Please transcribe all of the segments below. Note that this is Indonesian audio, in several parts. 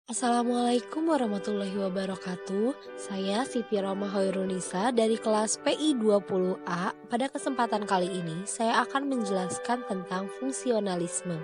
Assalamualaikum warahmatullahi wabarakatuh. Saya Siti Roma Hoirunisa dari kelas PI 20A. Pada kesempatan kali ini, saya akan menjelaskan tentang fungsionalisme.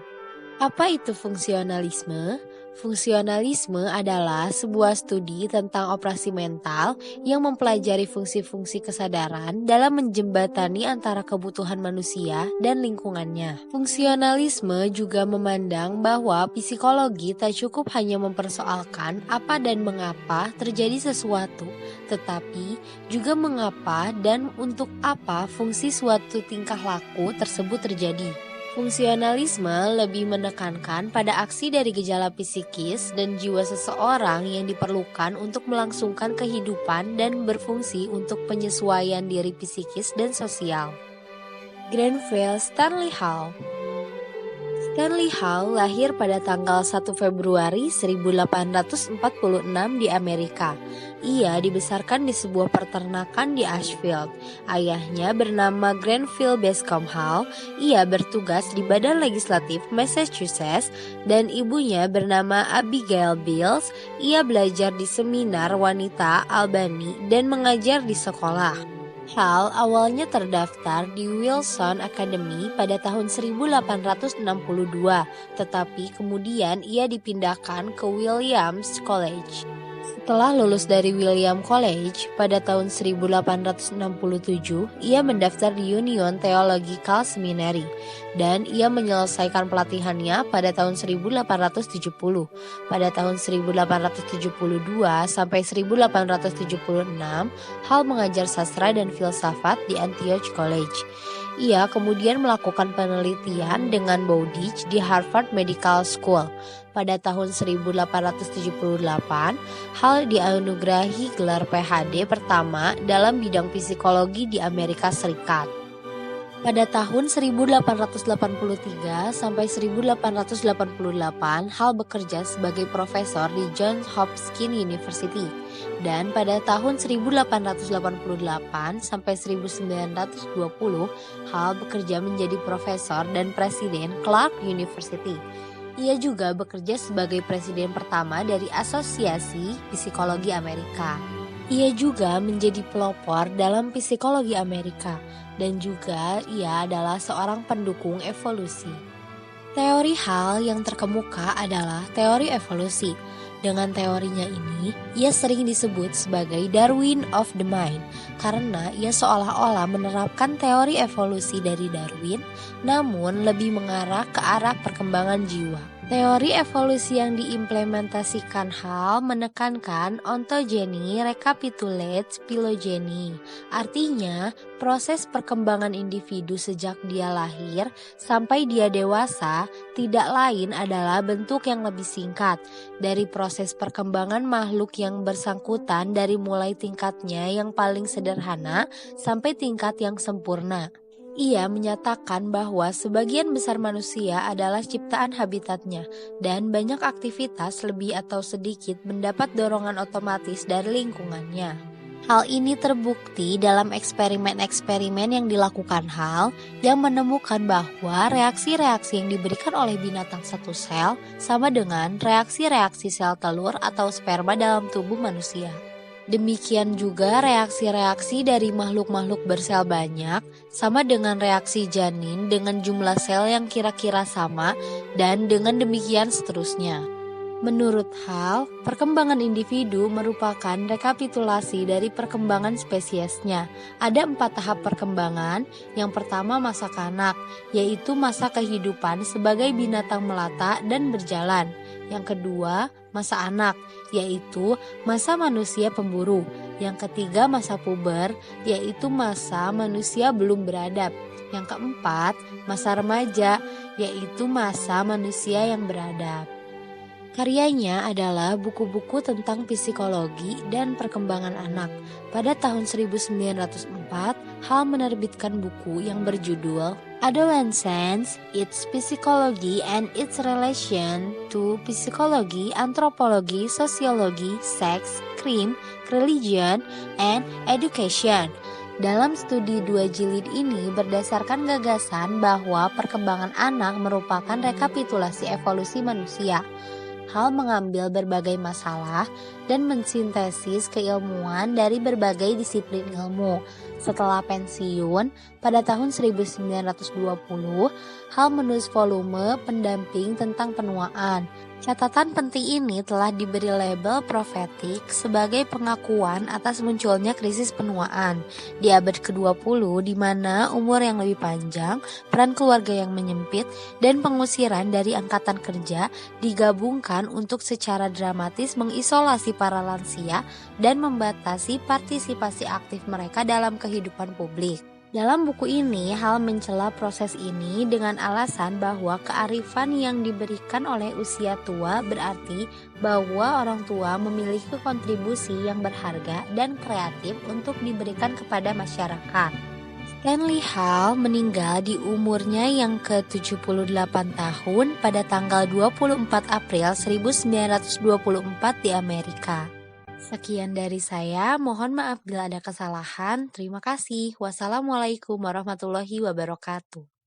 Apa itu fungsionalisme? Fungsionalisme adalah sebuah studi tentang operasi mental yang mempelajari fungsi-fungsi kesadaran dalam menjembatani antara kebutuhan manusia dan lingkungannya. Fungsionalisme juga memandang bahwa psikologi tak cukup hanya mempersoalkan apa dan mengapa terjadi sesuatu, tetapi juga mengapa dan untuk apa fungsi suatu tingkah laku tersebut terjadi. Fungsionalisme lebih menekankan pada aksi dari gejala psikis dan jiwa seseorang yang diperlukan untuk melangsungkan kehidupan dan berfungsi untuk penyesuaian diri psikis dan sosial. Granville Stanley Hall. Stanley Hall lahir pada tanggal 1 Februari 1846 di Amerika. Ia dibesarkan di sebuah peternakan di Ashfield. Ayahnya bernama Granville Bascom Hall. Ia bertugas di Badan Legislatif Massachusetts dan ibunya bernama Abigail Bills. Ia belajar di seminar wanita Albany dan mengajar di sekolah. Hall awalnya terdaftar di Wilson Academy pada tahun 1862, tetapi kemudian ia dipindahkan ke Williams College. Setelah lulus dari William College pada tahun 1867, ia mendaftar di Union Theological Seminary dan ia menyelesaikan pelatihannya pada tahun 1870. Pada tahun 1872 sampai 1876, Hall mengajar sastra dan filsafat di Antioch College. Ia kemudian melakukan penelitian dengan Bowditch di Harvard Medical School. Pada tahun 1878, Hall dianugerahi gelar PhD pertama dalam bidang psikologi di Amerika Serikat. Pada tahun 1883 sampai 1888, Hall bekerja sebagai profesor di Johns Hopkins University. Dan pada tahun 1888 sampai 1920, Hall bekerja menjadi profesor dan presiden Clark University. Ia juga bekerja sebagai presiden pertama dari Asosiasi Psikologi Amerika. Ia juga menjadi pelopor dalam psikologi Amerika dan juga ia adalah seorang pendukung evolusi. Teori Hall yang terkemuka adalah teori evolusi. Dengan teorinya ini, ia sering disebut sebagai Darwin of the Mind karena ia seolah-olah menerapkan teori evolusi dari Darwin namun lebih mengarah ke arah perkembangan jiwa. Teori evolusi yang diimplementasikan Hall menekankan ontogeny recapitulates phylogeny. Artinya, proses perkembangan individu sejak dia lahir sampai dia dewasa tidak lain adalah bentuk yang lebih singkat dari proses perkembangan makhluk yang bersangkutan dari mulai tingkatnya yang paling sederhana sampai tingkat yang sempurna. Ia menyatakan bahwa sebagian besar manusia adalah ciptaan habitatnya dan banyak aktivitas lebih atau sedikit mendapat dorongan otomatis dari lingkungannya. Hal ini terbukti dalam eksperimen-eksperimen yang dilakukan Hall yang menemukan bahwa reaksi-reaksi yang diberikan oleh binatang satu sel sama dengan reaksi-reaksi sel telur atau sperma dalam tubuh manusia. Demikian juga reaksi-reaksi dari makhluk-makhluk bersel banyak sama dengan reaksi janin dengan jumlah sel yang kira-kira sama dan dengan demikian seterusnya. Menurut Hall, perkembangan individu merupakan rekapitulasi dari perkembangan spesiesnya. Ada 4 tahap perkembangan. Yang pertama masa kanak, yaitu masa kehidupan sebagai binatang melata dan berjalan. Yang kedua masa anak, yaitu masa manusia pemburu. Yang ketiga masa puber, yaitu masa manusia belum beradab. Yang keempat masa remaja, yaitu masa manusia yang beradab. Karyanya adalah buku-buku tentang psikologi dan perkembangan anak. Pada tahun 1904, Hall menerbitkan buku yang berjudul Adolescence, Its Psychology and Its Relation to Psychology, Anthropology, Sociology, Sex, Crime, Religion, and Education. Dalam studi 2 jilid ini berdasarkan gagasan bahwa perkembangan anak merupakan rekapitulasi evolusi manusia. Hal mengambil berbagai masalah dan mensintesis keilmuan dari berbagai disiplin ilmu. Setelah pensiun, pada tahun 1920, Hal menulis volume pendamping tentang penuaan. Catatan penting ini telah diberi label profetik sebagai pengakuan atas munculnya krisis penuaan di abad ke-20, di mana umur yang lebih panjang, peran keluarga yang menyempit, dan pengusiran dari angkatan kerja digabungkan untuk secara dramatis mengisolasi para lansia dan membatasi partisipasi aktif mereka dalam kehidupan publik. Dalam buku ini, Hal mencela proses ini dengan alasan bahwa kearifan yang diberikan oleh usia tua berarti bahwa orang tua memiliki kontribusi yang berharga dan kreatif untuk diberikan kepada masyarakat. Stanley Hall meninggal di umurnya yang ke-78 tahun pada tanggal 24 April 1924 di Amerika. Sekian dari saya, mohon maaf bila ada kesalahan. Terima kasih. Wassalamualaikum warahmatullahi wabarakatuh.